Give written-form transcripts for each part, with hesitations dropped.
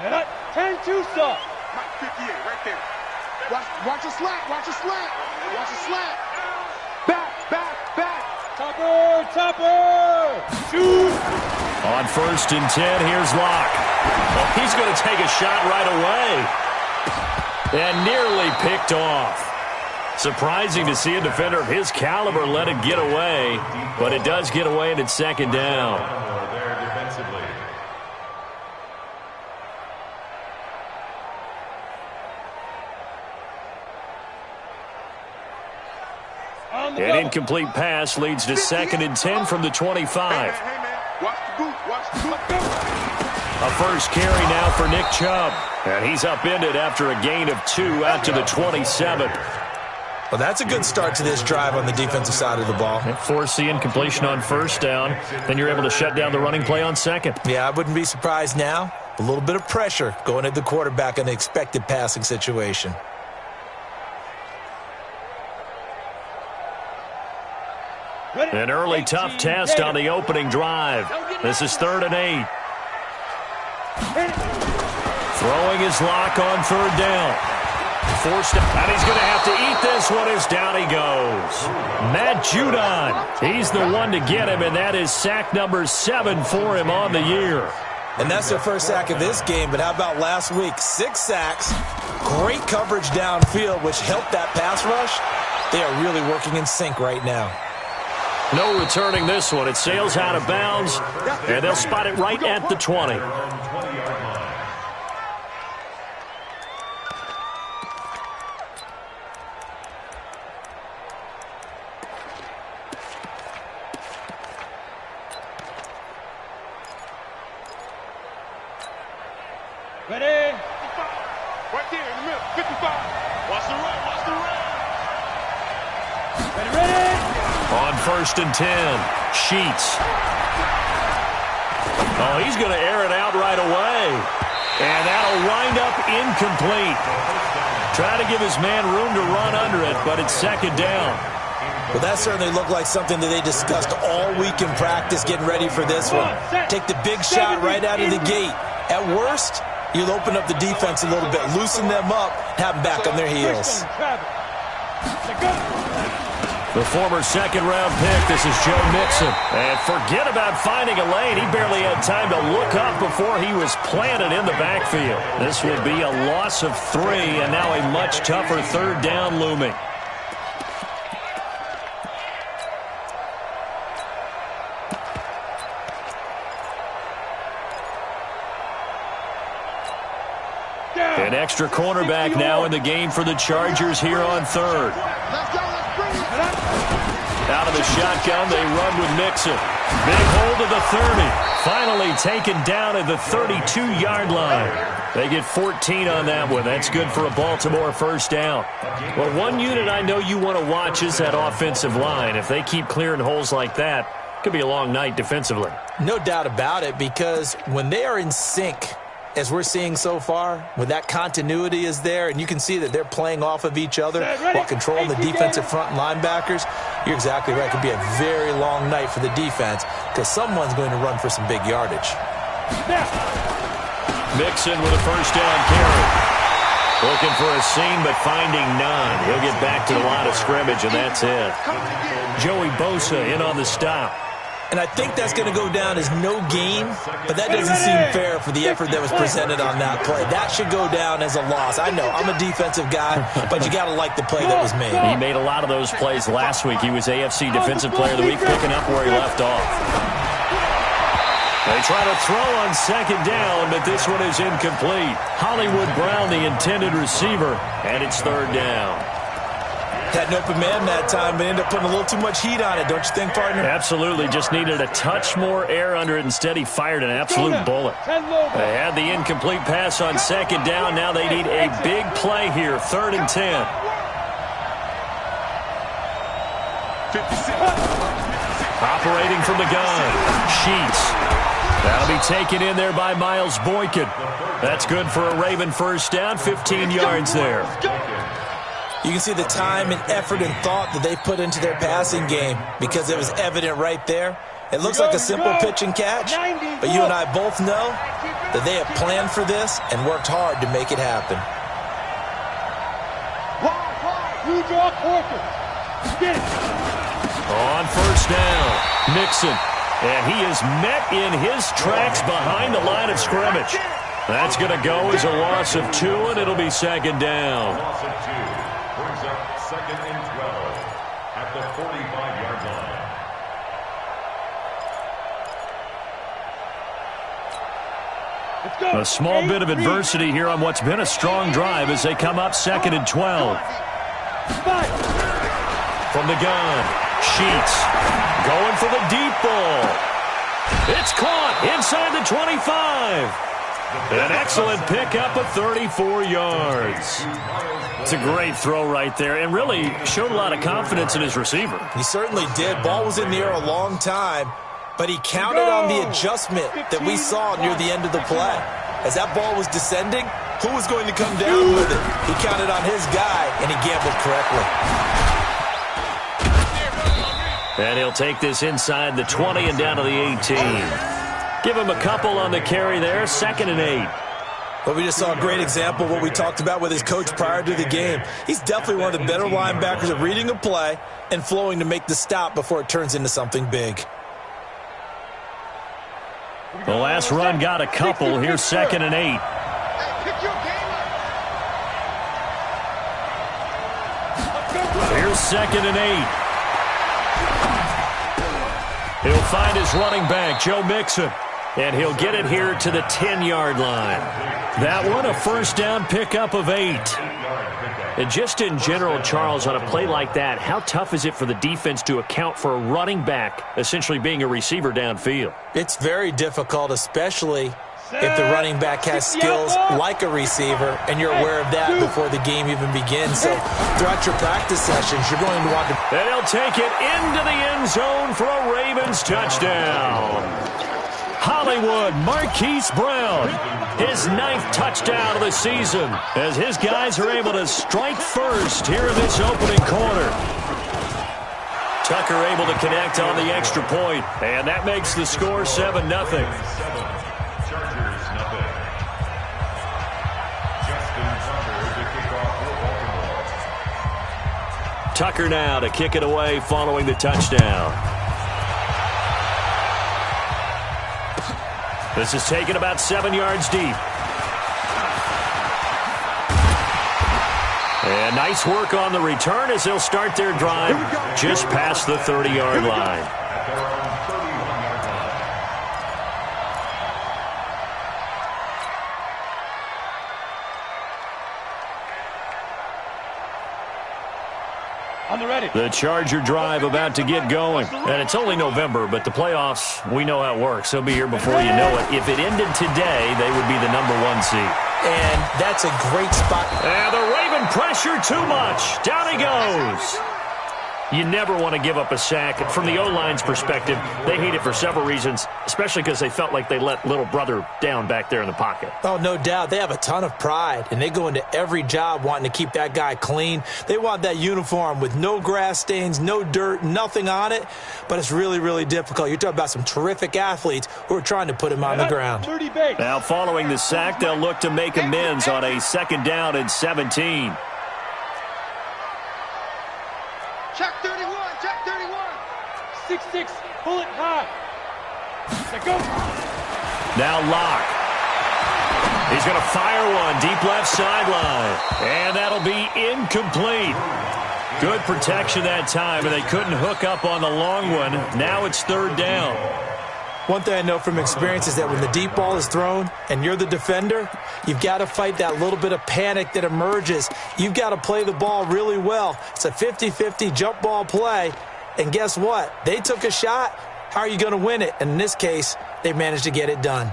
10-2, sir. Mike 58, right there. Watch a slat, watch a slat. Watch a slat. Back. Topper. Shoot. On 1st and 10, here's Locke. Well, he's going to take a shot right away. And nearly picked off. Surprising to see a defender of his caliber let it get away, but it does get away and it's 2nd down. An incomplete pass leads to 2nd and 10 from the 25. Hey, man. Watch the boot. A first carry now for Nick Chubb. And he's upended after a gain of 2 out to the 27th. Well, that's a good start to this drive on the defensive side of the ball. Force the incompletion on 1st down. Then you're able to shut down the running play on 2nd. Yeah, I wouldn't be surprised now. A little bit of pressure going at the quarterback in an expected passing situation. An early tough test on the opening drive. This is 3rd and 8. Throwing his Lock on 3rd down. Forced, and he's going to have to eat this one as down he goes. Matt Judon, he's the one to get him, and that is sack number 7 for him on the year. And that's their first sack of this game, but how about last week? 6 sacks, great coverage downfield, which helped that pass rush. They are really working in sync right now. No returning this one. It sails out of bounds, and they'll spot it right at the 20. Ready? Right there in the middle. 55. Watch the run. Ready? On 1st and 10, Sheets. Oh, he's going to air it out right away. And that'll wind up incomplete. Try to give his man room to run under it, but it's 2nd down. Well, that certainly looked like something that they discussed all week in practice getting ready for this one. Take the big shot right out of the gate. At worst, you'll open up the defense a little bit, loosen them up, have them back on their heels. The former 2nd-round pick, this is Joe Mixon. And forget about finding a lane. He barely had time to look up before he was planted in the backfield. This will be a loss of 3, and now a much tougher 3rd down looming. An extra cornerback now in the game for the Chargers here on 3rd. Out of the shotgun, they run with Mixon. Big hold of the 30. Finally taken down at the 32-yard line. They get 14 on that one. That's good for a Baltimore 1st down. Well, one unit I know you want to watch is that offensive line. If they keep clearing holes like that, it could be a long night defensively. No doubt about it, because when they are in sync, as we're seeing so far, when that continuity is there and you can see that they're playing off of each other while controlling the defensive front linebackers, you're exactly right. It could be a very long night for the defense because someone's going to run for some big yardage. Mixon with a 1st down carry. Looking for a seam but finding none. He'll get back to the line of scrimmage and that's it. Joey Bosa in on the stop. And I think that's going to go down as no gain, but that doesn't seem fair for the effort that was presented on that play. That should go down as a loss. I know, I'm a defensive guy, but you got to like the play that was made. He made a lot of those plays last week. He was AFC Defensive Player of the Week, picking up where he left off. They try to throw on 2nd down, but this one is incomplete. Hollywood Brown, the intended receiver, and it's 3rd down. Had an open man that time, but ended up putting a little too much heat on it, don't you think, partner? Absolutely. Just needed a touch more air under it. Instead, he fired an absolute bullet. They had the incomplete pass on 2nd down. Now they need a big play here, 3rd and 10. 56. Operating from the gun, Sheets. That'll be taken in there by Miles Boykin. That's good for a Raven 1st down, 15 yards there. You can see the time and effort and thought that they put into their passing game because it was evident right there. It looks like a simple pitch and catch, but you and I both know that they have planned for this and worked hard to make it happen. You draw quarter. Get it. On first down, Mixon. And he is met in his tracks behind the line of scrimmage. That's going to go as a loss of 2, and it'll be second down. Loss of 2 brings up 2nd and 12 at the 45-yard line. A small bit of adversity here on what's been a strong drive as they come up 2nd and 12. From the gun, Sheets going for the deep ball. It's caught inside the 25. An excellent pickup of 34 yards. It's a great throw right there and really showed a lot of confidence in his receiver. He certainly did. Ball was in the air a long time, but he counted on the adjustment that we saw near the end of the play. As that ball was descending, who was going to come down with it? He counted on his guy, and he gambled correctly. And he'll take this inside the 20 and down to the 18. Give him a couple on the carry there, 2nd and 8. Well, we just saw a great example of what we talked about with his coach prior to the game. He's definitely one of the better linebackers at reading a play and flowing to make the stop before it turns into something big. The last run got a couple. Here's 2nd and 8. Here's 2nd and 8. He'll find his running back, Joe Mixon, and he'll get it here to the 10-yard line. That one, a first down pickup of 8. And just in general, Charles, on a play like that, how tough is it for the defense to account for a running back essentially being a receiver downfield? It's very difficult, especially if the running back has skills like a receiver, and you're aware of that before the game even begins. So throughout your practice sessions, you're going to want to... And he'll take it into the end zone for a Ravens touchdown. Hollywood Marquise Brown, his 9th touchdown of the season, as his guys are able to strike first here in this opening quarter. Tucker able to connect on the extra point, and that makes the score 7-0. Tucker now to kick it away following the touchdown. This is taken about 7 yards deep. And nice work on the return as they'll start their drive just past the 30-yard line. The Charger drive about to get going. And it's only November, but the playoffs, we know how it works. They'll be here before you know it. If it ended today, they would be the #1 seed. And that's a great spot. And the Raven pressure too much. Down he goes. You never want to give up a sack. From the O-line's perspective, they hate it for several reasons, especially because they felt like they let little brother down back there in the pocket. Oh, no doubt. They have a ton of pride, and they go into every job wanting to keep that guy clean. They want that uniform with no grass stains, no dirt, nothing on it, but it's really, really difficult. You're talking about some terrific athletes who are trying to put him on the ground. Now, following the sack, they'll look to make amends on a 2nd down and 17. Check 31, check 31. 6-6, pull it high. Let go. Now Locke. He's going to fire one deep left sideline. And that'll be incomplete. Good protection that time, and they couldn't hook up on the long one. Now it's 3rd down. One thing I know from experience is that when the deep ball is thrown and you're the defender, you've got to fight that little bit of panic that emerges. You've got to play the ball really well. It's a 50-50 jump ball play. And guess what? They took a shot. How are you going to win it? And in this case, they managed to get it done.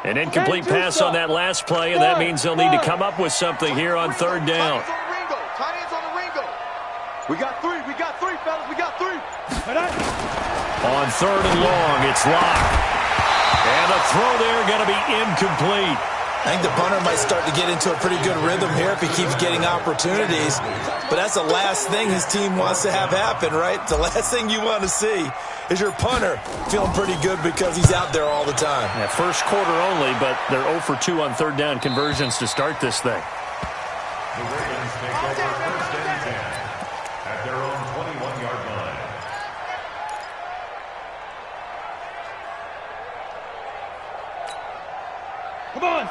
An incomplete pass on that last play, and that means they'll need to come up with something here on 3rd down. Tight ends on the Ringo. We got three, fellas, we got 3. On 3rd and long, it's Locke. And the throw there going to be incomplete. I think the punter might start to get into a pretty good rhythm here if he keeps getting opportunities. But that's the last thing his team wants to have happen, right? The last thing you want to see is your punter feeling pretty good because he's out there all the time. Yeah, first quarter only, but they're 0 for 2 on third down conversions to start this thing. The Ravens take over first and 10 at their own 21-yard line.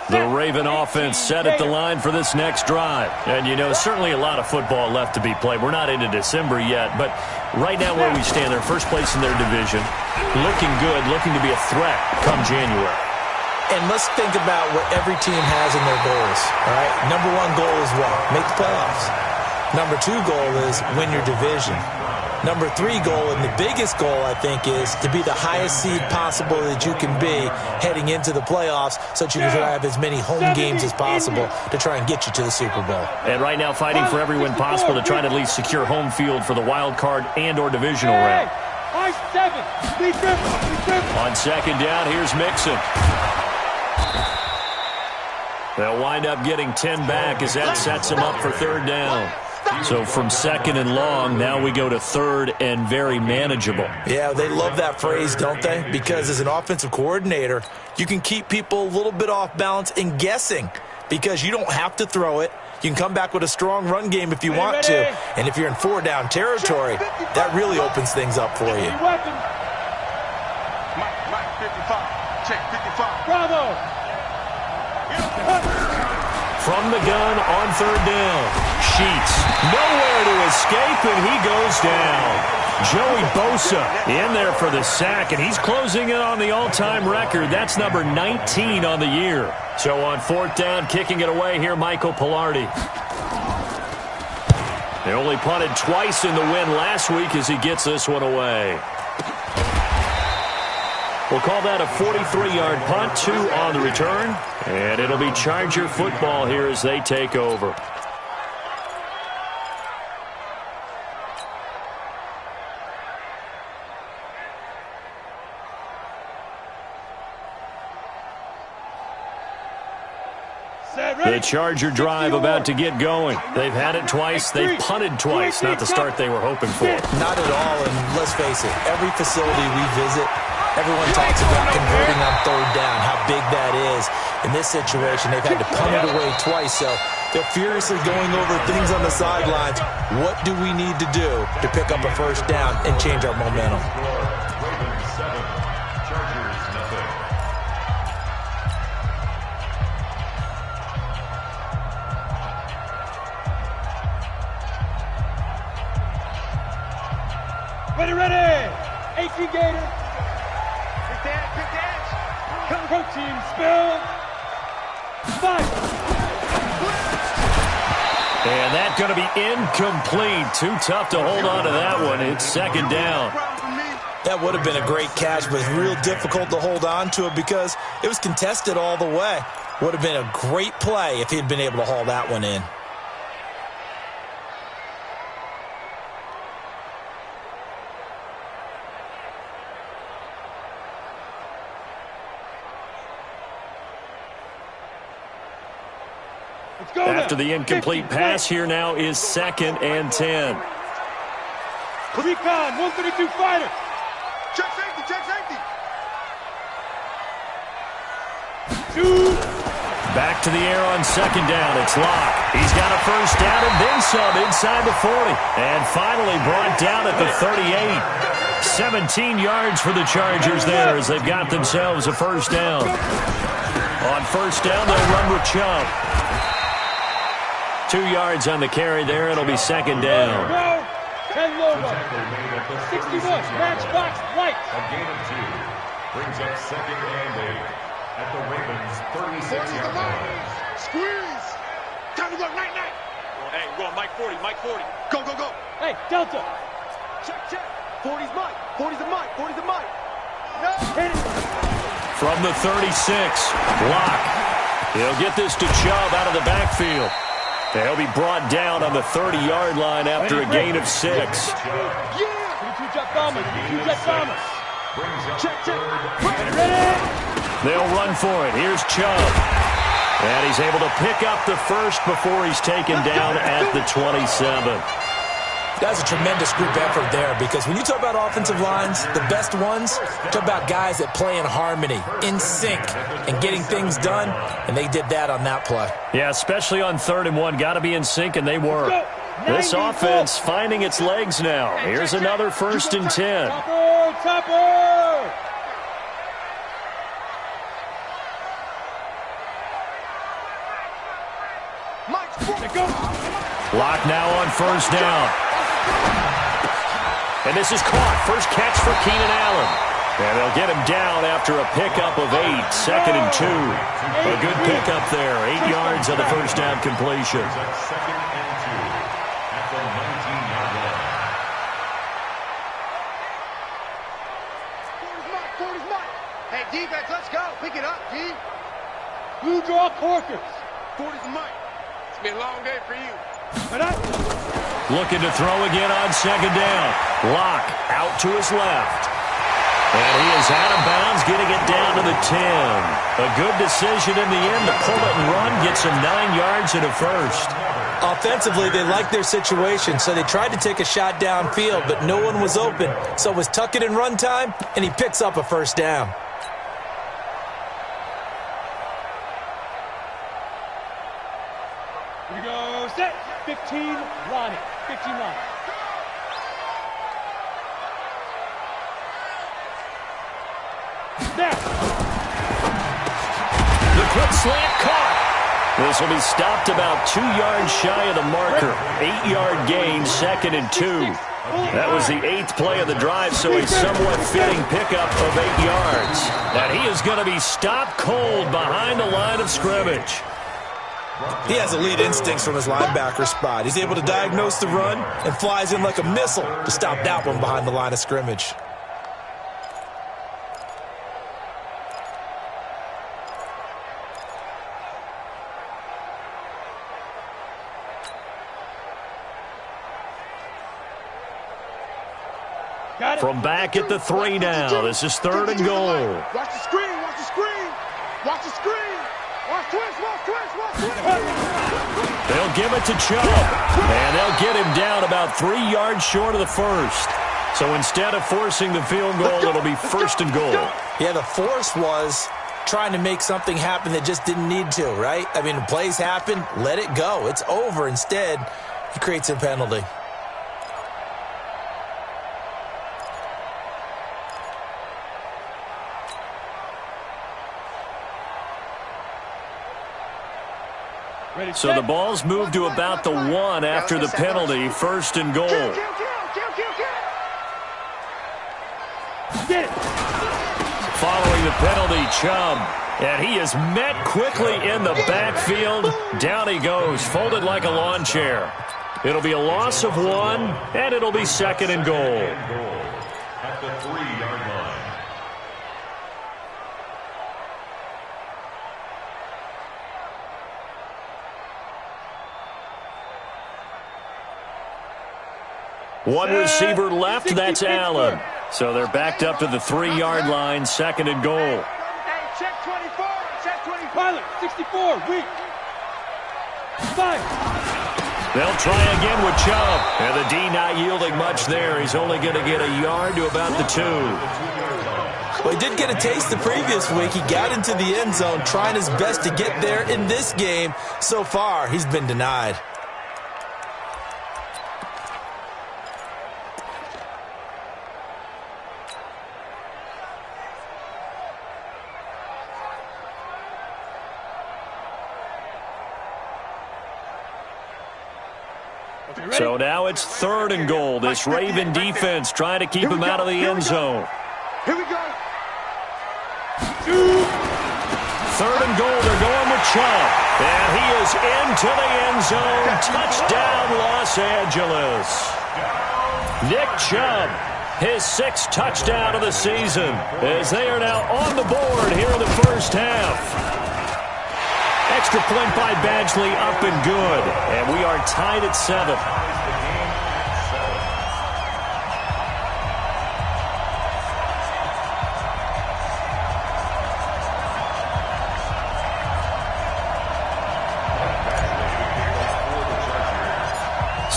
The Raven offense set at the line for this next drive. And, you know, certainly a lot of football left to be played. We're not into December yet, but right now where we stand, they're first place in their division, looking good, looking to be a threat come January. And let's think about what every team has in their goals, all right? Number one goal is what? Make the playoffs. Number two goal is win your division. Number three goal, and the biggest goal, I think, is to be the highest seed possible that you can be heading into the playoffs so that you can have as many home games as possible to try and get you to the Super Bowl. And right now fighting for every win possible to try to at least secure home field for the wild card and or divisional round. On second down, here's Mixon. They'll wind up getting 10 back as that sets them up for third down. So from second and long, now we go to third and very manageable. Yeah, they love that phrase, don't they? Because as an offensive coordinator, you can keep people a little bit off balance and guessing because you don't have to throw it. You can come back with a strong run game if you want to. And if you're in four-down territory, that really opens things up for you. Mike, 55. Check 55. Bravo. From the gun on third down. Sheets nowhere to escape, and he goes down. Joey Bosa in there for the sack, and he's closing in on the all-time record. That's number 19 on the year. So on fourth down, kicking it away here, Michael Pilardi. They only punted twice in the win last week as he gets this one away. We'll call that a 43-yard punt, 2 on the return. And it'll be Charger football here as they take over. The Charger drive about to get going. They've had it twice. They've punted twice. Not the start they were hoping for. Not at all, and let's face it, every facility we visit, everyone talks about converting on third down, how big that is. In this situation, they've had to punt it away twice, so they're furiously going over things on the sidelines. What do we need to do to pick up a first down and change our momentum? Ravens 7, Chargers nothing. Ready. 18 Gator. Big dance. Protein spill. 5. And that's going to be incomplete. Too tough to hold on to that one. It's second down. That would have been a great catch, but real difficult to hold on to it because it was contested all the way. Would have been a great play if he had been able to haul that one in. After the incomplete pass, here now is second and 10. Recon, 132 fighter. Check safety. 2. Back to the air on second down. It's Locke. He's got a first down and then some inside the 40. And finally brought down at the 38. 17 yards for the Chargers there as they've got themselves a first down. On first down, they'll run with Chubb. 2 yards on the carry there. It'll be second down. And logo. 61, matchbox white. A gain of 2 brings up second and 8 at the Ravens' 36-yard line. Squeeze. Time to go, night. Hey, we're going Mike 40. Go. Hey, Delta. Check. 40's Mike. 40's a Mike. No. Hit it. From the 36, Locke. He'll get this to Chubb out of the backfield. He'll be brought down on the 30-yard line after a gain of 6. Yeah. 22 jet bombers. Check. Ready. They'll run for it. Here's Chubb. And he's able to pick up the first before he's taken down at the 27. That's a tremendous group effort there, because when you talk about offensive lines, the best ones, talk about guys that play in harmony, in sync, and getting things done, and they did that on that play. Yeah, especially on 3rd and 1. Got to be in sync, and they were. This offense finding its legs now. Here's another 1st and 10. Topper! Lock now on 1st down. And this is caught. First catch for Keenan Allen. And they'll get him down after a pickup of 8. 2nd and 2. A good pickup there. 8 yards on the first down completion. 2nd and 2 at the 19-yard line. 40's mine. Hey, defense, let's go. Pick it up, D. Blue draw Corkers. 40's mine. It's been a long day for you. Looking to throw again on 2nd down. Lock out to his left. And he is out of bounds, getting it down to the 10. A good decision in the end to pull it and run, gets him 9 yards and a first. Offensively, they liked their situation, so they tried to take a shot downfield, but no one was open. So it was tuck it and run time, and he picks up a first down. Here we go, set. 15, Lonnie. 15 line. Now. The quick slant caught. This will be stopped about 2 yards shy of the marker. 8-yard gain, 2nd and 2. That was the 8th play of the drive, so a somewhat fitting pickup of 8 yards. And he is going to be stopped cold behind the line of scrimmage. He has elite instincts from his linebacker spot. He's able to diagnose the run and flies in like a missile to stop that one behind the line of scrimmage. From back at the 3 now. This is 3rd and goal. Watch the screen, watch the screen. Watch the screen. Watch twist, watch twist, watch twist. They'll give it to Chubb. And they'll get him down about 3 yards short of the first. So instead of forcing the field goal, it'll be 1st and goal. Yeah, the force was trying to make something happen that just didn't need to, right? I mean, plays happen, let it go. It's over. Instead, he creates a penalty. So the ball's moved to about the 1 after the penalty. 1st and goal. Following the penalty, Chubb. And he is met quickly in the backfield. Down he goes, folded like a lawn chair. It'll be a loss of 1, and it'll be 2nd and goal. At the 3-yard line. One receiver left, that's Allen. So they're backed up to the 3-yard line, 2nd and goal. Hey, check 24, check 24. Pilot, 64, weak. 5. They'll try again with Chubb. And the D not yielding much there. He's only going to get a yard to about the 2. Well, he did get a taste the previous week. He got into the end zone trying his best to get there in this game. So far, he's been denied. So now it's 3rd and goal. This Raven defense trying to keep him out of the end zone. Here we go. 3rd and goal. They're going with Chubb. And he is into the end zone. Touchdown, Los Angeles. Nick Chubb, his 6th touchdown of the season, as they are now on the board here in the first half. Extra point by Badgley, up and good. And we are tied at 7.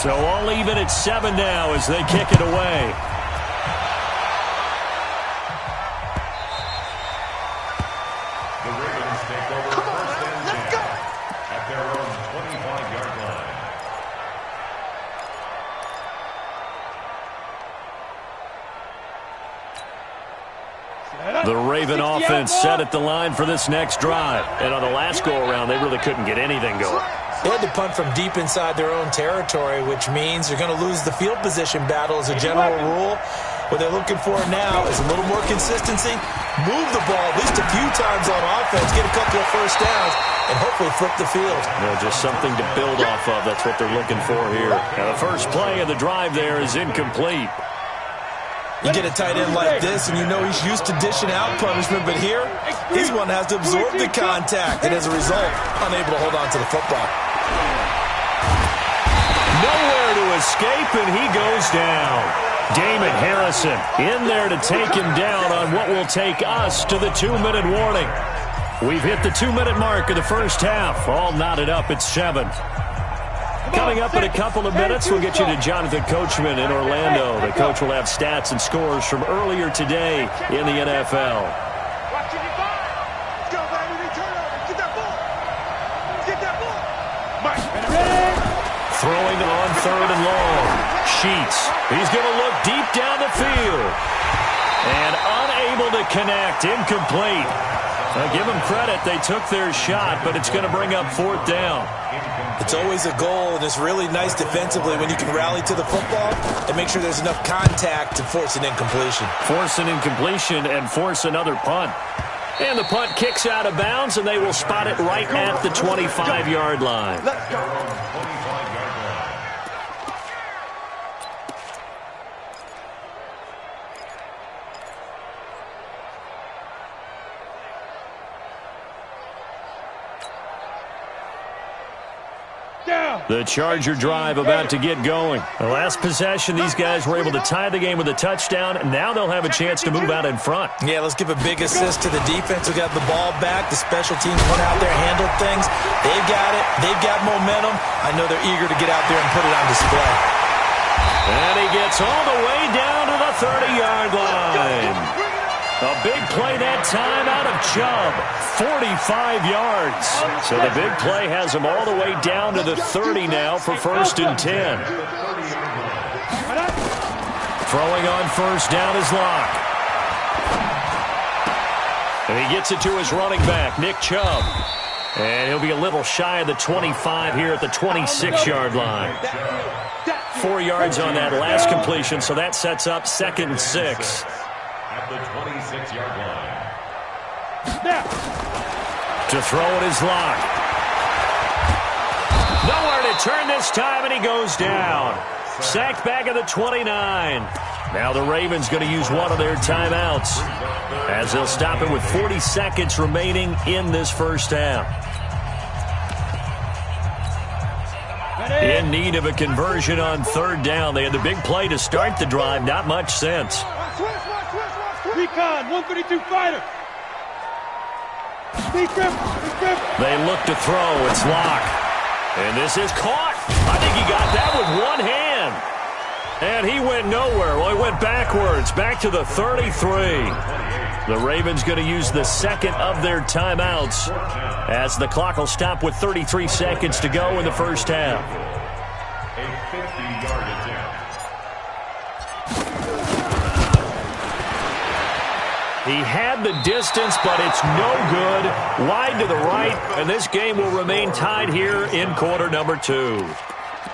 So all even at 7 now as they kick it away. The Ravens take over first and 10 at their own 25-yard line. The Raven offense set at the line for this next drive. And on the last go-around, they really couldn't get anything going. They had to punt from deep inside their own territory, which means they're going to lose the field position battle as a general rule. What they're looking for now is a little more consistency, move the ball at least a few times on offense, get a couple of first downs, and hopefully flip the field. Just something to build off of. That's what they're looking for here. Now, the first play of the drive there is incomplete. You get a tight end like this, and you know he's used to dishing out punishment, but here, he's one that has to absorb the contact, and as a result, unable to hold on to the football. Nowhere to escape, and he goes down. Damon Harrison in there to take him down on what will take us to the 2-minute warning. We've hit the 2-minute mark of the first half. All knotted up at 7. Coming up in a couple of minutes, we'll get you to Jonathan Coachman in Orlando. The coach will have stats and scores from earlier today in the NFL. Throwing on 3rd and long. Sheets. He's going to look deep down the field. And unable to connect. Incomplete. Now, give them credit. They took their shot, but it's going to bring up 4th down. It's always a goal, and it's really nice defensively when you can rally to the football and make sure there's enough contact to force an incompletion. Force an incompletion and force another punt. And the punt kicks out of bounds, and they will spot it right at the 25-yard line. Let's go. The Charger drive about to get going. The last possession, these guys were able to tie the game with a touchdown, and now they'll have a chance to move out in front. Yeah, let's give a big assist to the defense who got the ball back. The special teams went out there, handled things. They've got it. They've got momentum. I know they're eager to get out there and put it on display. And he gets all the way down to the 30-yard line. A big play that time out of Chubb, 45 yards. So the big play has him all the way down to the 30 now for 1st and 10. Throwing on 1st down is Locke. And he gets it to his running back, Nick Chubb. And he'll be a little shy of the 25 here at the 26-yard line. 4 yards on that last completion, so that sets up 2nd and 6. At the 26-yard line. To throw it is Locke. Nowhere to turn this time, and he goes down. Sacked back at the 29. Now the Ravens going to use one of their timeouts as they'll stop it with 40 seconds remaining in this first half. In need of a conversion on 3rd down. They had the big play to start the drive. Not much sense. Recon, 132 fighter. They look to throw. It's Locke. And this is caught. I think he got that with one hand. And he went nowhere. Well, he went backwards, back to the 33. The Ravens going to use the 2nd of their timeouts as the clock will stop with 33 seconds to go in the first half. A 50-yard attempt. He had the distance, but it's no good. Wide to the right, and this game will remain tied here in quarter number 2.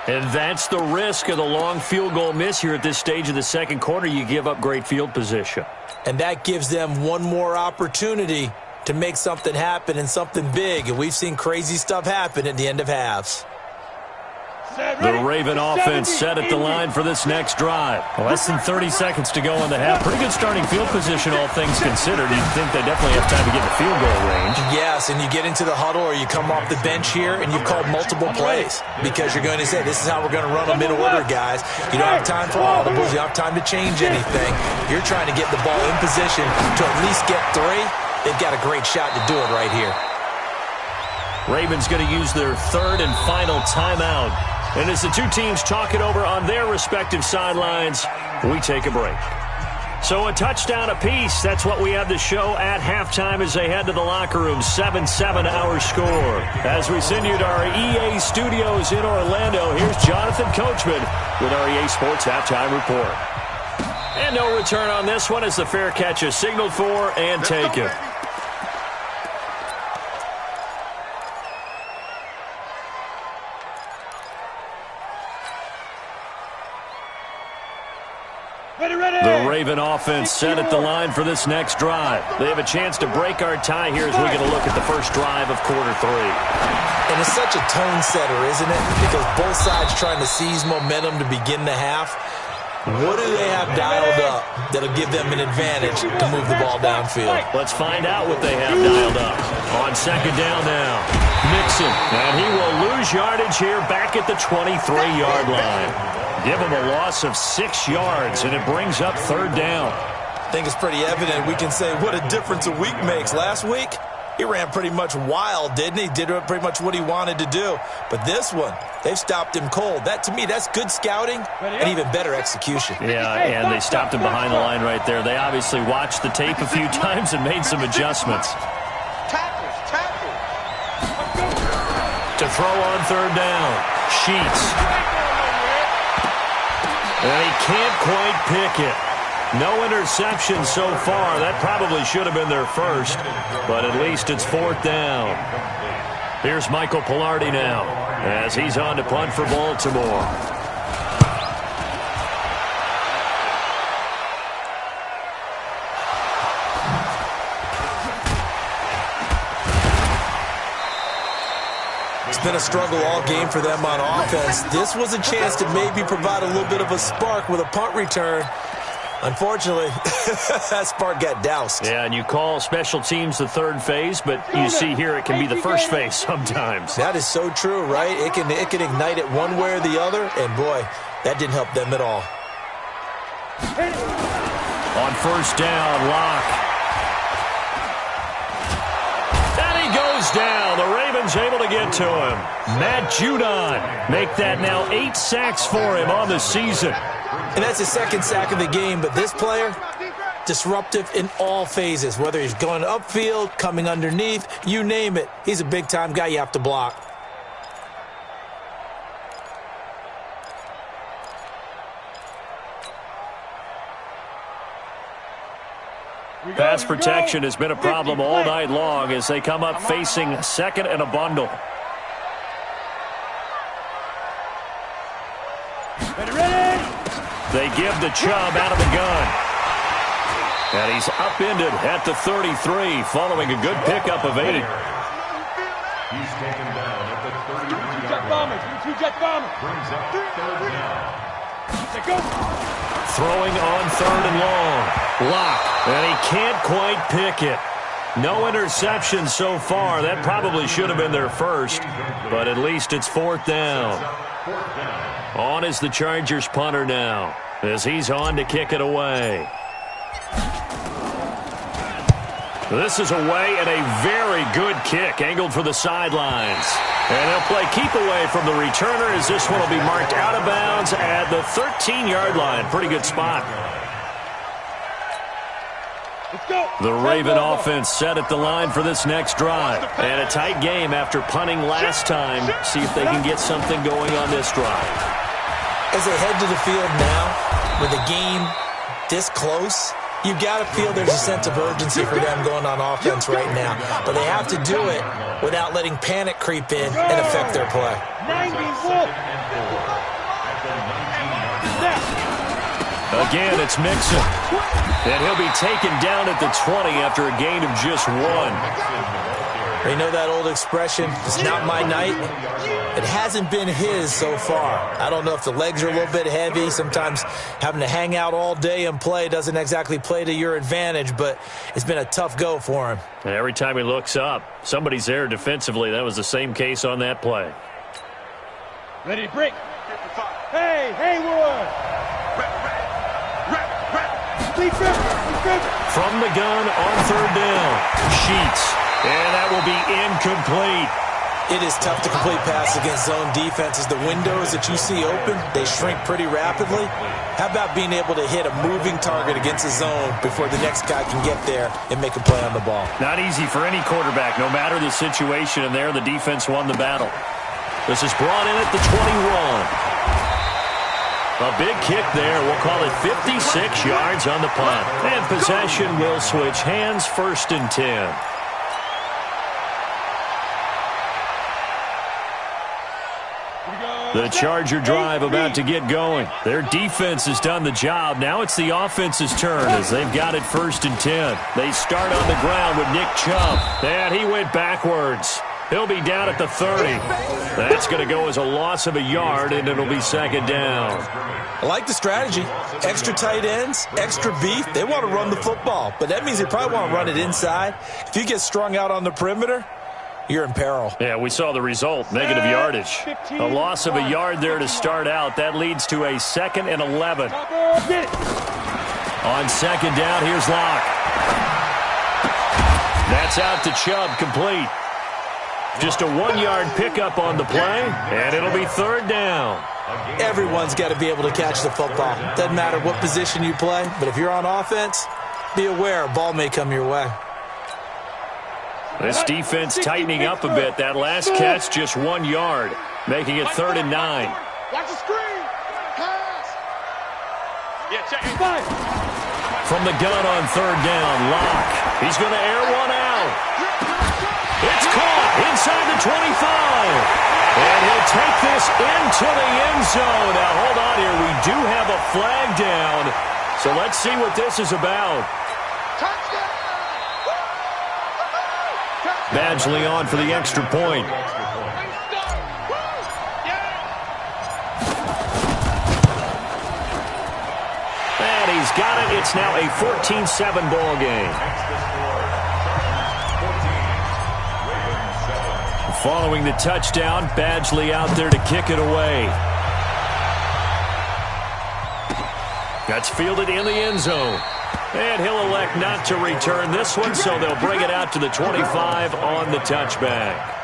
And that's the risk of the long field goal miss here at this stage of the second quarter. You give up great field position. And that gives them one more opportunity to make something happen and something big. And we've seen crazy stuff happen at the end of halves. The Raven offense set at the line for this next drive. Less than 30 seconds to go in the half. Pretty good starting field position, all things considered. You'd think they definitely have time to get in the field goal range. Yes, and you get into the huddle or you come off the bench here and you've called multiple plays because you're going to say, this is how we're going to run them in order, guys. You don't have time for audibles. You don't have time to change anything. You're trying to get the ball in position to at least get 3. They've got a great shot to do it right here. Ravens going to use their 3rd and final timeout And as the two teams talk it over on their respective sidelines, we take a break. So a touchdown apiece. That's what we have to show at halftime as they head to the locker room. 7-7 our score. As we send you to our EA studios in Orlando, here's Jonathan Coachman with our EA Sports Halftime Report. And no return on this one as the fair catch is signaled for and taken. The Raven offense set at the line for this next drive. They have a chance to break our tie here as we get a look at the first drive of quarter 3. And it's such a tone setter, isn't it? Because both sides trying to seize momentum to begin the half. What do they have dialed up that'll give them an advantage to move the ball downfield? Let's find out what they have dialed up. On second down now, Mixon. And he will lose yardage here back at the 23-yard line. Give him a loss of 6 yards, and it brings up third down. I think it's pretty evident. We can say what a difference a week makes. Last week, he ran pretty much wild, didn't he? Did pretty much what he wanted to do. But this one, they've stopped him cold. That, to me, that's good scouting and even better execution. Yeah, and they stopped him behind the line right there. They obviously watched the tape a few times and made some adjustments. To throw on third down, Sheets. And he can't quite pick it. No interception so far. That probably should have been their first, but at least it's fourth down. Here's Michael Pilardi now as he's on to punt for Baltimore. It's been a struggle all game for them on offense. This was a chance to maybe provide a little bit of a spark with a punt return. Unfortunately, that spark got doused. Yeah, and you call special teams the third phase, but you see here it can be the first phase sometimes. That is so true, right? It can ignite it one way or the other, and boy, that didn't help them at all. On first down, Locke. Down. The Ravens able to get to him. Matt Judon make that now 8 sacks for him on the season. And that's his second sack of the game, but this player, disruptive in all phases, whether he's going upfield, coming underneath, you name it. He's a big-time guy you have to block. Pass protection has been a problem all night long as they come up facing second and a bundle. They give the Chubb out of the gun. And he's upended at the 33 following a good pickup of 8. He's taken down at the 33-yard line. Brings up third down. Throwing on third and long. Locke. And he can't quite pick it. No interception so far. That probably should have been their first, but at least it's fourth down. On is the Chargers punter now as he's on to kick it away. This is away and a very good kick angled for the sidelines. And they'll play keep away from the returner as this one will be marked out of bounds at the 13-yard line. Pretty good spot. The Raven offense set at the line for this next drive. And a tight game after punting last time. See if they can get something going on this drive. As they head to the field now, with a game this close, you've got to feel there's a sense of urgency for them going on offense right now. But they have to do it without letting panic creep in and affect their play. Again, it's Mixon. And he'll be taken down at the 20 after a gain of just 1. You know that old expression, it's not my night? It hasn't been his so far. I don't know if the legs are a little bit heavy. Sometimes having to hang out all day and play doesn't exactly play to your advantage, but it's been a tough go for him. And every time he looks up, somebody's there defensively. That was the same case on that play. Ready to break. Hey, Haywood! From the gun on third down, Sheets. And that will be incomplete. It is tough to complete passes against zone defenses. The windows that you see open, they shrink pretty rapidly. How about being able to hit a moving target against a zone before the next guy can get there and make a play on the ball? Not easy for any quarterback, no matter the situation, and there the defense won the battle. This is brought in at the 21. A big kick there. We'll call it 56 yards on the punt. And possession will switch hands, 1st and 10. The Charger drive about to get going. Their defense has done the job. Now it's the offense's turn as they've got it 1st and 10. They start on the ground with Nick Chubb. And he went backwards. He'll be down at the 30. That's going to go as a loss of a yard, and it'll be 2nd down. I like the strategy. Extra tight ends, extra beef. They want to run the football, but that means they probably want to run it inside. If you get strung out on the perimeter, you're in peril. Yeah, we saw the result, negative yardage. A loss of a yard there to start out. That leads to a 2nd and 11. On 2nd down, here's Locke. That's out to Chubb, complete. Just a 1-yard pickup on the play, and it'll be 3rd down. Everyone's got to be able to catch the football. Doesn't matter what position you play, but if you're on offense, be aware a ball may come your way. This defense tightening up a bit. That last catch, just 1 yard, making it 3rd and 9. Watch the screen. Pass. Yeah, check it. 5. From the gun on 3rd down, Locke. He's going to air one out. It's caught inside the 25. And he'll take this into the end zone. Now, hold on here. We do have a flag down. So let's see what this is about. Badgley on for the extra point. And he's got it. It's now a 14-7 ball game. Following the touchdown, Badgley out there to kick it away. That's fielded in the end zone. And he'll elect not to return this one, so they'll bring it out to the 25 on the touchback.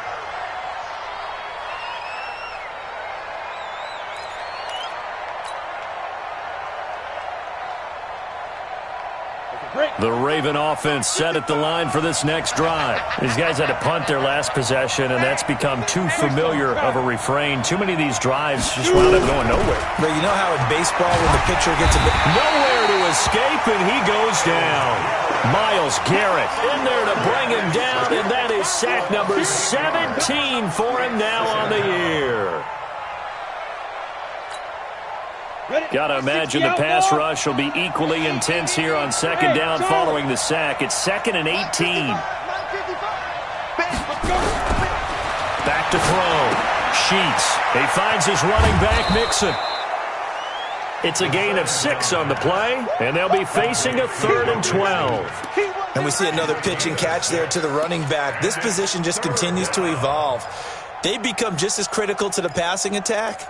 The Raven offense set at the line for this next drive. These guys had to punt their last possession, and that's become too familiar of a refrain. Too many of these drives just wound up going nowhere. But you know how in baseball when the pitcher gets a bit... Nowhere to escape, and he goes down. Myles Garrett in there to bring him down, and that is sack number 17 for him now on the year. Got to imagine the pass rush will be equally intense here on 2nd down following the sack. It's 2nd and 18. Back to throw. Sheets. He finds his running back, Mixon. It's a gain of 6 on the play, and they'll be facing a 3rd and 12. And we see another pitch and catch there to the running back. This position just continues to evolve. They become just as critical to the passing attack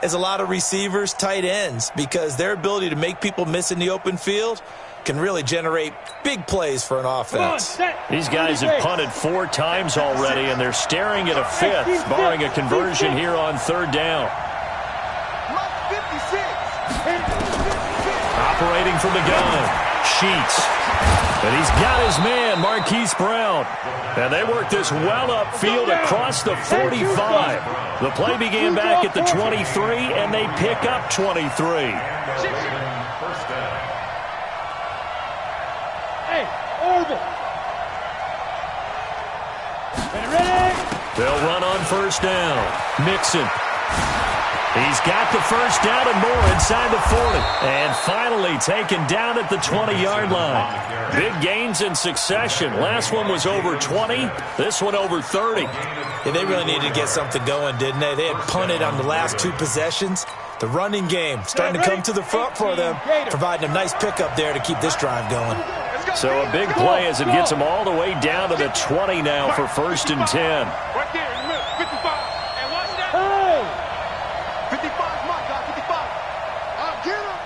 as a lot of receivers, tight ends, because their ability to make people miss in the open field can really generate big plays for an offense. These guys have punted 4 times already, and they're staring at a 5th, barring a conversion here on 3rd down. Operating from the gun, Sheets. And he's got his man, Marquise Brown. And they work this well upfield across the 45. The play began back at the 23, and they pick up 23. Hey, Orville. Ready? They'll run on 1st down. Mixon. He's got the 1st down and more inside the 40. And finally taken down at the 20-yard line. Big gains in succession. Last one was over 20. This one over 30. Yeah, they really needed to get something going, didn't they? They had punted on the last 2 possessions. The running game starting to come to the front for them, providing a nice pickup there to keep this drive going. So a big play as it gets them all the way down to the 20 now for 1st and 10. Right there in the middle, 55. And watch that. 55 is my guy, 55. Get him.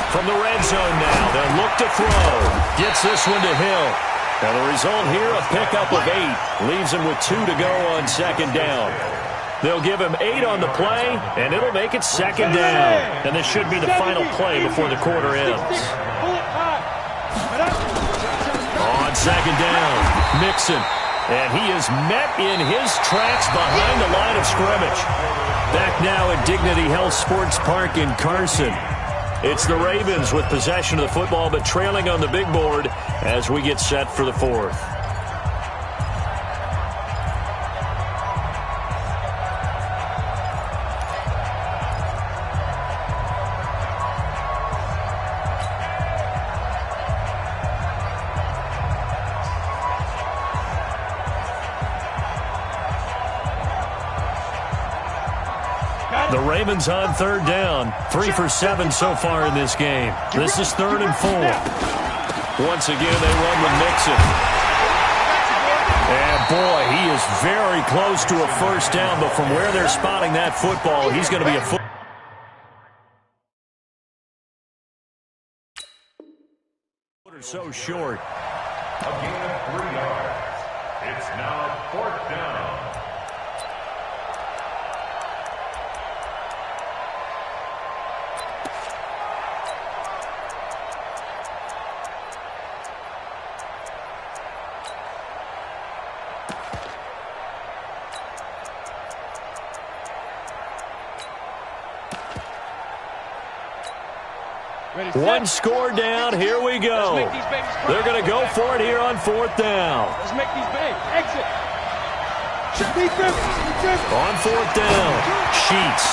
From the red zone now, they'll look to throw. Gets this one to Hill. Now the result here, a pickup of 8. Leaves him with 2 to go on second down. They'll give him 8 on the play, and it'll make it second down. And this should be the final play before the quarter ends. On second down, Mixon. And he is met in his tracks behind the line of scrimmage. Back now at Dignity Health Sports Park in Carson. It's the Ravens with possession of the football, but trailing on the big board as we get set for the fourth. The Ravens on third down. 3 for 7 so far in this game. This is 3rd and 4. Once again, they run with Mixon. And boy, he is very close to a first down, but from where they're spotting that football, he's going to be a foot. So short. A gain of 3 yards. It's now 4th down. One score down. Here we go. They're going to go for it here on 4th down. Let's make these big. Exit. Defense. On 4th down, Sheets.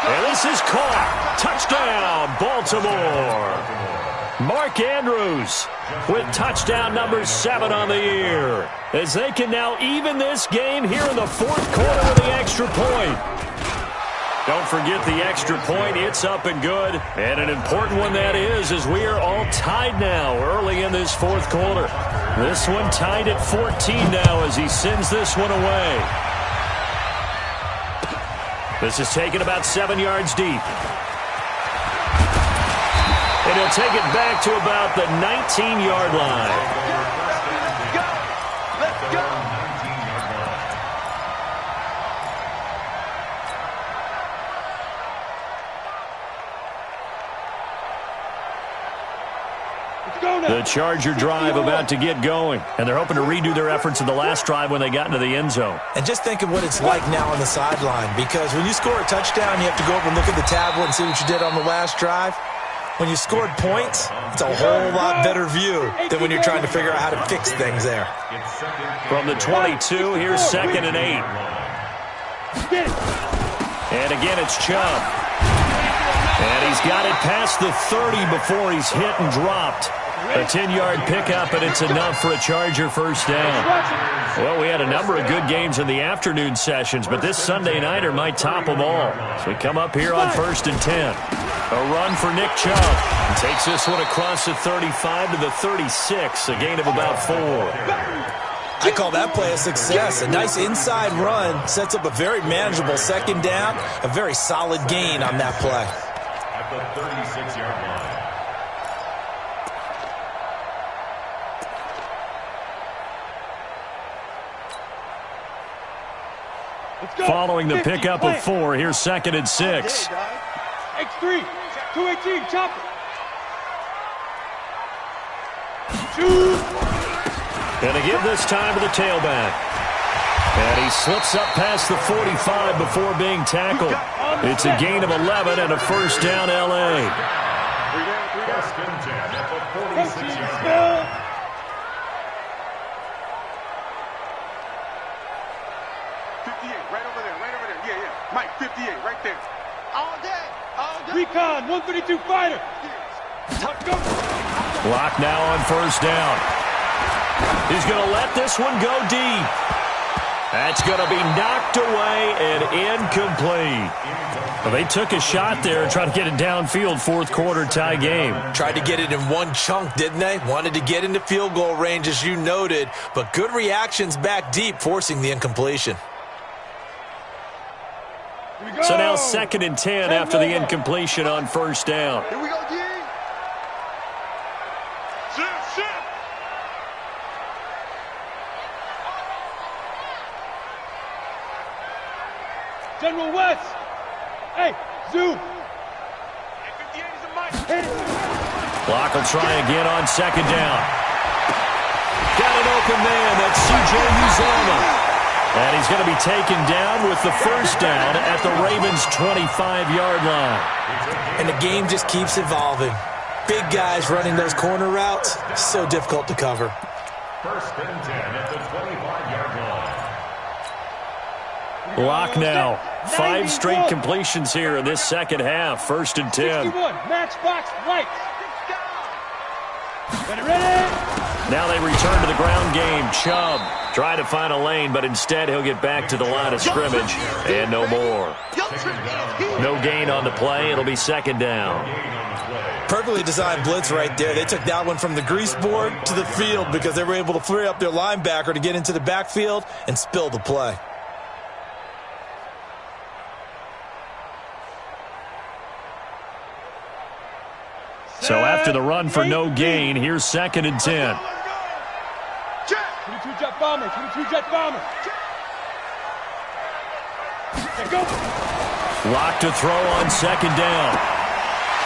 And this is caught. Touchdown, Baltimore. Mark Andrews with touchdown number 7 on the year. As they can now even this game here in the 4th quarter with the extra point. Don't forget the extra point. It's up and good. And an important one that is, as we are all tied now early in this 4th quarter. This one tied at 14 now as he sends this one away. This is taken about 7 yards deep. And he'll take it back to about the 19-yard line. The Charger drive about to get going, and they're hoping to redo their efforts in the last drive when they got into the end zone. And just think of what it's like now on the sideline, because when you score a touchdown, you have to go over and look at the tablet and see what you did on the last drive. When you scored points, it's a whole lot better view than when you're trying to figure out how to fix things there. From the 22, here's 2nd and 8. And again, it's Chubb. And he's got it past the 30 before he's hit and dropped. A 10-yard pickup, and it's enough for a Charger first down. Well, we had a number of good games in the afternoon sessions, but this Sunday nighter might top them all. So we come up here on 1st and 10. A run for Nick Chubb. He takes this one across the 35 to the 36, a gain of about 4. I call that play a success. A nice inside run sets up a very manageable second down, a very solid gain on that play. At the 36-yard line. Following the pickup of 4, here's 2nd and 6. X3, 218, chopper. Shoot. And they give this time to the tailback. And he slips up past the 45 before being tackled. It's a gain of 11 and a first down, L.A. First and 10 at the 46-yard line. Mike, 58, right there. All day, all day. Recon, 132 fighter. Lock now on first down. He's going to let this one go deep. That's going to be knocked away and incomplete. Well, they took a shot there and tried to get it downfield, 4th quarter tie game. Tried to get it in one chunk, didn't they? Wanted to get into field goal range, as you noted, but good reactions back deep, forcing the incompletion. So now 2nd and 10 after the incompletion on first down. Here we go, G. Shift. General West. Hey, zoom. Clock will try again on second down. Got an open man. That's C.J. Uzomah. And he's going to be taken down with the first down at the Ravens' 25-yard line. And the game just keeps evolving. Big guys running those corner routes, so difficult to cover. First and 10 at the 25-yard line. Lock now. 5 straight completions here in this second half. First and 10. 61, matchbox right. Ready? Now they return to the ground game. Chubb trying to find a lane, but instead he'll get back to the line of scrimmage. And no more. No gain on the play. It'll be second down. Perfectly designed blitz right there. They took that one from the grease board to the field because they were able to free up their linebacker to get into the backfield and spill the play. So after the run for no gain, here's second and 10. 22 jet bomber, 22 jet bomber. Okay, go. Lock to throw on second down.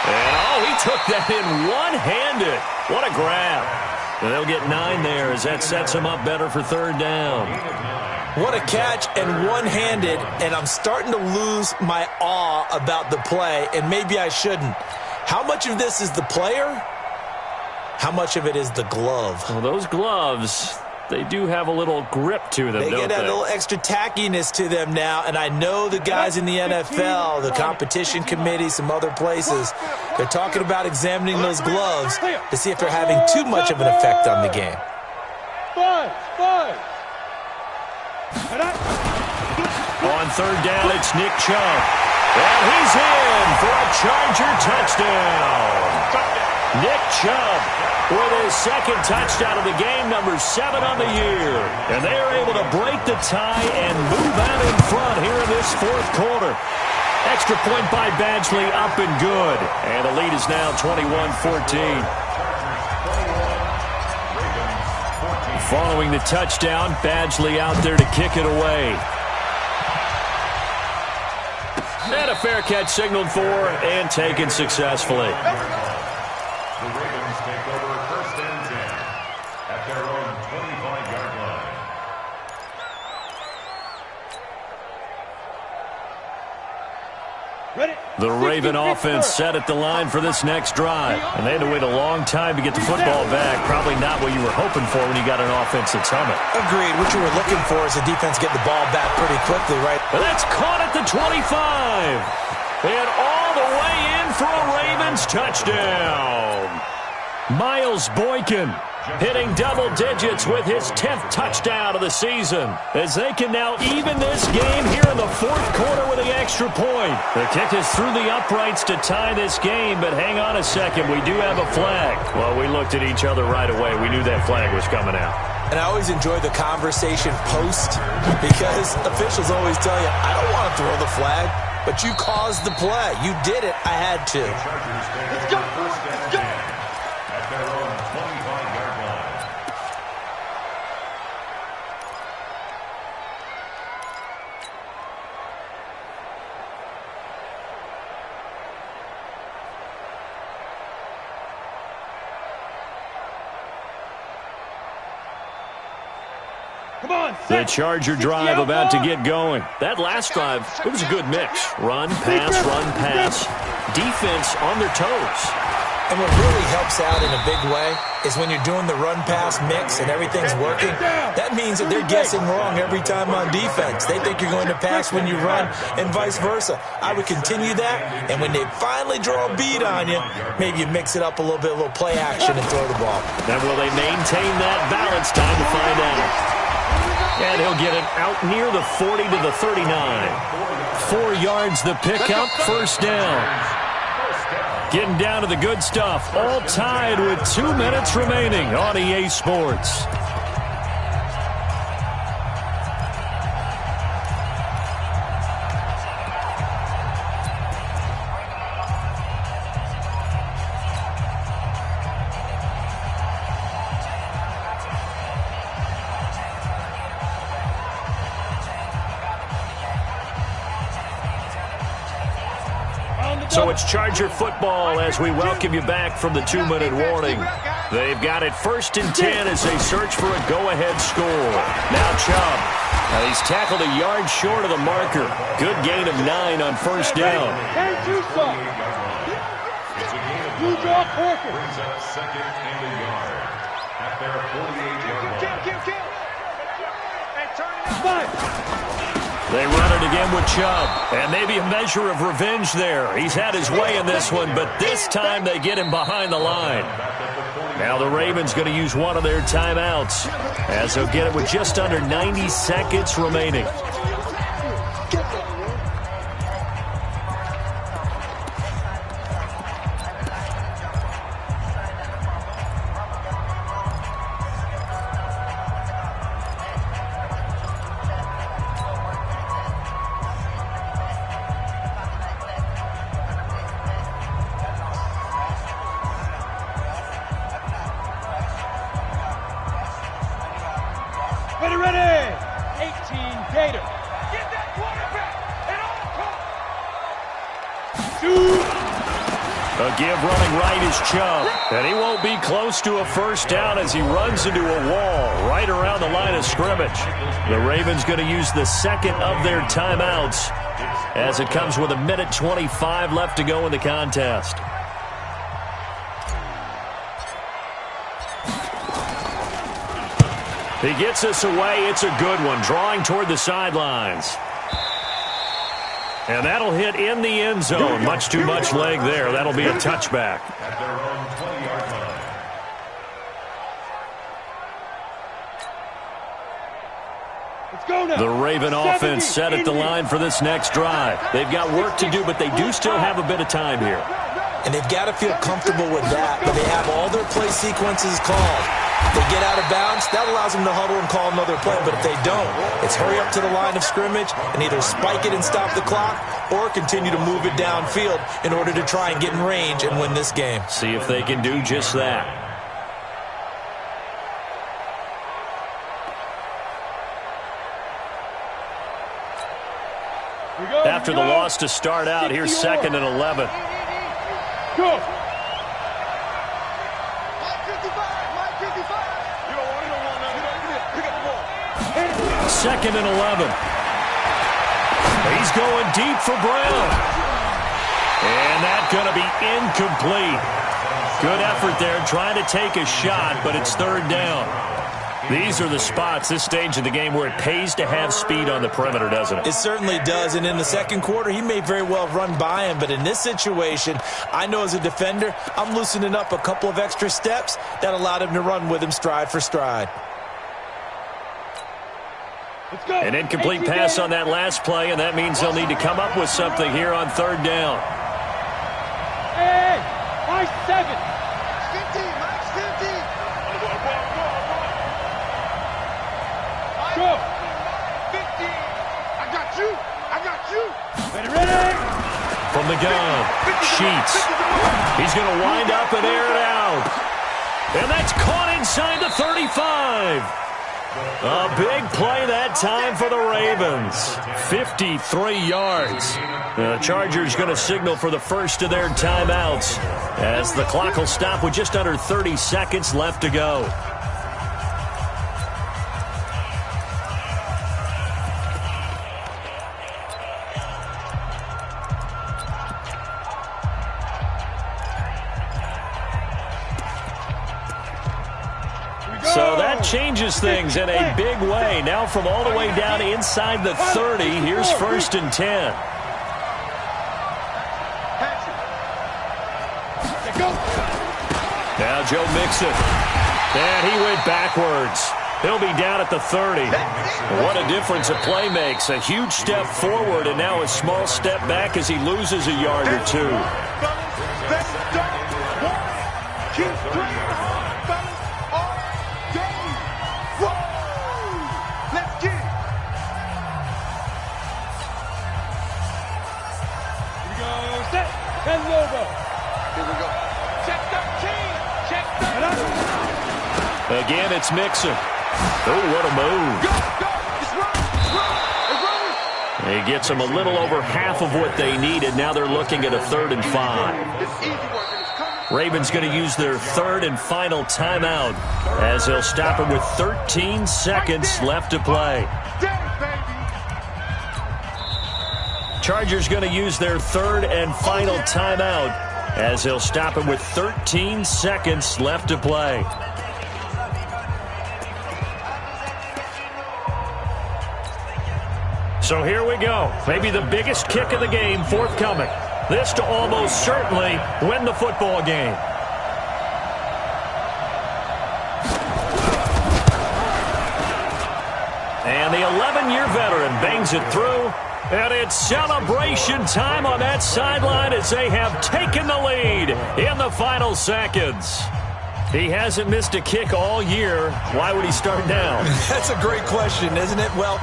And, he took that in one-handed. What a grab. And they'll get 9 there as that sets him up better for third down. What a catch and one-handed, and I'm starting to lose my awe about the play, and maybe I shouldn't. How much of this is the player? How much of it is the glove? Well, those gloves, they do have a little grip to them, They don't get that little extra tackiness to them now, and I know the guys in the NFL, the competition committee, some other places, they're talking about examining those gloves to see if they're having too much of an effect on the game. 5. On third down, it's Nick Chubb. And he's in for a Charger touchdown. Nick Chubb with his second touchdown of the game, number 7 on the year. And they are able to break the tie and move out in front here in this fourth quarter. Extra point by Badgley, up and good. And the lead is now 21-14. Following the touchdown, Badgley out there to kick it away. And a fair catch signaled for and taken successfully. The Ravens take over first and 10 at their own 25-yard line. Ready? The Raven offense set at the line for this next drive. And they had to wait a long time to get the football back. Probably not what you were hoping for when you got an offense that's humming. Agreed. What you were looking for is the defense get the ball back pretty quickly, right? And that's caught at the 25. And all the way in for a Ravens touchdown. Miles Boykin hitting double digits with his 10th touchdown of the season, as they can now even this game here in the fourth quarter with the extra point. The kick is through the uprights to tie this game, but hang on a second, we do have a flag. Well, we looked at each other right away. We knew that flag was coming out. And I always enjoy the conversation post, because officials always tell you, I don't want to throw the flag, but you caused the play. You did it. I had to. Let's go. Let's go. At their own 25-yard line. Come on, The Charger drive about to get going. That last drive, it was a good mix. Run, pass, defense on their toes. And what really helps out in a big way is when you're doing the run-pass mix and everything's working, that means that they're guessing wrong every time on defense. They think you're going to pass when you run and vice versa. I would continue that, and when they finally draw a bead on you, maybe you mix it up a little bit, a little play action and throw the ball. Now will they maintain that balance? Time to find out. And he'll get it out near the 40 to the 39. 4 yards the pickup, first down. Getting down to the good stuff. All tied with 2 minutes remaining on EA Sports. So it's Charger football as we welcome you back from the 2-minute warning. They've got it 1st and 10 as they search for a go-ahead score. Now Chubb. He's tackled a yard short of the marker. Good gain of 9 on 1st down. You draw perfect. Brings up 2nd and a yard at their 48-yard line. They run it again with Chubb, and maybe a measure of revenge there. He's had his way in this one, but this time they get him behind the line. Now the Ravens going to use one of their timeouts as they'll get it with just under 90 seconds remaining. Ready! 18 Gator. Get that quarterback at all costs. A give running right is Chubb, and he won't be close to a 1st down as he runs into a wall right around the line of scrimmage. The Ravens going to use the 2nd of their timeouts as it comes with 1:25 left to go in the contest. He gets us away. It's a good one, drawing toward the sidelines. And that'll hit in the end zone. Much too much leg there. That'll be a touchback. At their own 20-yard line. Let's go now. The Raven offense set at the line for this next drive. They've got work to do, but they do still have a bit of time here. And they've got to feel comfortable with that, but they have all their play sequences called. If they get out of bounds, that allows them to huddle and call another play. But if they don't, it's hurry up to the line of scrimmage and either spike it and stop the clock or continue to move it downfield in order to try and get in range and win this game. See if they can do just that. After the loss to start out, here's 2nd and 11. Go. 2nd and 11. He's going deep for Brown. And that's going to be incomplete. Good effort there trying to take a shot, but it's 3rd down. These are the spots, this stage of the game, where it pays to have speed on the perimeter, doesn't it? It certainly does, and in the 2nd quarter, he may very well run by him, but in this situation, I know as a defender, I'm loosening up a couple of extra steps that allowed him to run with him stride for stride. Let's go. An incomplete pass on that last play, and that means they'll need to come up with something here on 3rd down. Hey, my 7. 15, Max 15. Go. 15. I got you. I got you. Ready. From the gun, Sheets. He's going to wind up and air it out. And that's caught inside the 35. A big play that time for the Ravens. 53 yards. The Chargers going to signal for the 1st of their timeouts as the clock will stop with just under 30 seconds left to go. So that changes things in a big way. Now from all the way down inside the 30, here's 1st and 10. Now Joe Mixon. And he went backwards. He'll be down at the 30. What a difference a play makes. A huge step forward and now a small step back as he loses a yard or two. Again, it's Mixon. Oh, what a move. He gets them a little over half of what they needed. Now they're looking at a 3rd and 5. Ravens going to use their 3rd and final timeout as they'll stop it with 13 seconds left to play. Chargers going to use their 3rd and final timeout as they'll stop it with 13 seconds left to play. So here we go. Maybe the biggest kick of the game forthcoming. This to almost certainly win the football game. And the 11-year veteran bangs it through. And it's celebration time on that sideline as they have taken the lead in the final seconds. He hasn't missed a kick all year. Why would he start now? That's a great question, isn't it? Well,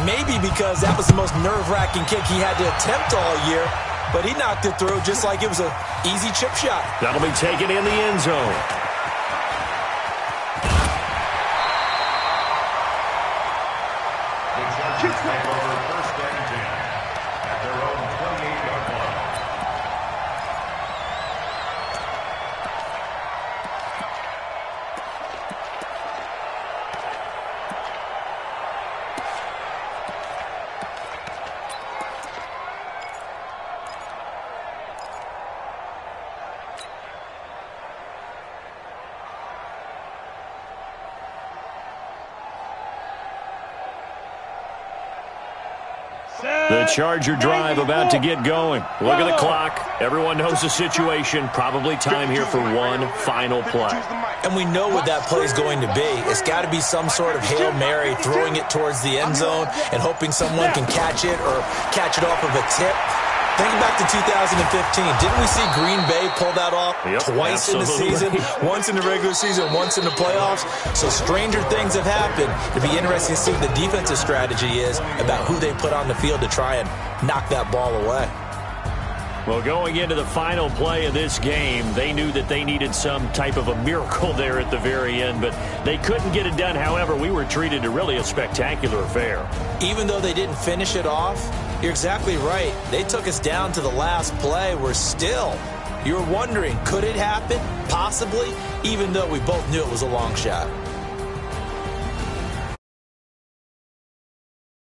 maybe because that was the most nerve-wracking kick he had to attempt all year, but he knocked it through just like it was an easy chip shot. That'll be taken in the end zone. The Chargers take over 1st and 10 at their own 28-yard line. The Charger drive about to get going. Look at the clock. Everyone knows the situation. Probably time here for one final play. And we know what that play is going to be. It's got to be some sort of Hail Mary, throwing it towards the end zone and hoping someone can catch it or catch it off of a tip. Think back to 2015. Didn't we see Green Bay pull that off twice in the season? Once in the regular season, once in the playoffs. So stranger things have happened. It'd be interesting to see what the defensive strategy is about who they put on the field to try and knock that ball away. Well, going into the final play of this game, they knew that they needed some type of a miracle there at the very end, but they couldn't get it done. However, we were treated to really a spectacular affair. Even though they didn't finish it off, you're exactly right. They took us down to the last play. We're still, you're wondering, could it happen? Possibly, even though we both knew it was a long shot.